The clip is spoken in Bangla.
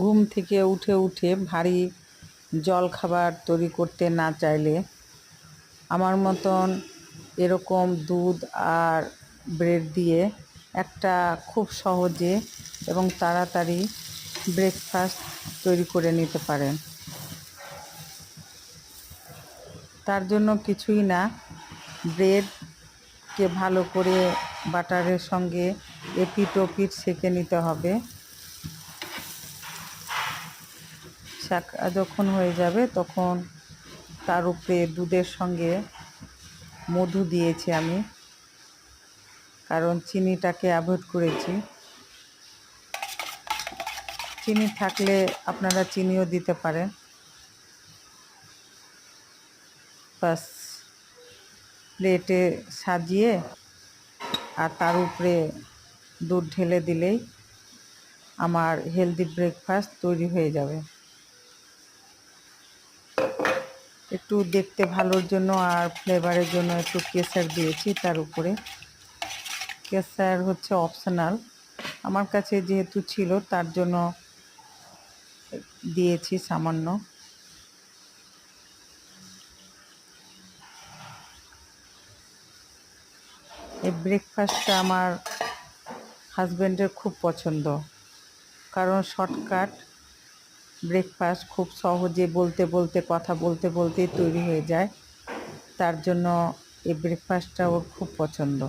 ঘুম থেকে উঠে ভারী জলখাবার তৈরি করতে না চাইলে আমার মতন এরকম দুধ আর ব্রেড দিয়ে একটা খুব সহজে এবং তাড়াতাড়ি ব্রেকফাস্ট তৈরি করে নিতে পারেন। তার জন্য কিছুই না, ব্রেডকে ভালো করে বাটারের সঙ্গে এপিঠ ওপিঠ সেঁকে নিতে হবে। সেঁকা যখন হয়ে যাবে তখন তার উপরে দুধের সঙ্গে মধু দিয়েছি আমি, কারণ চিনিটাকে অ্যাভয়েড করেছি। চিনি থাকলে আপনারা চিনিও দিতে পারেন। বাস প্লেটে সাজিয়ে আর তার উপরে দুধ ঢেলে দিলেই আমার হেলদি ব্রেকফাস্ট তৈরি হয়ে যাবে। একটু দেখতে ভালোর জন্য আর ফ্লেভারের জন্য একটু কেশর দিয়েছি তার উপরে। কেশর হচ্ছে অপশনাল, আমার কাছে যেহেতু ছিল তার জন্য দিয়েছি সামান্য। এই ব্রেকফাস্টটা আমার হাজব্যান্ডের খুব পছন্দ, কারণ শর্টকাট ব্রেকফাস্ট, খুব সহজে কথা বলতে বলতেই তৈরি হয়ে যায়। তার জন্য এই ব্রেকফাস্টটা ওর খুব পছন্দ।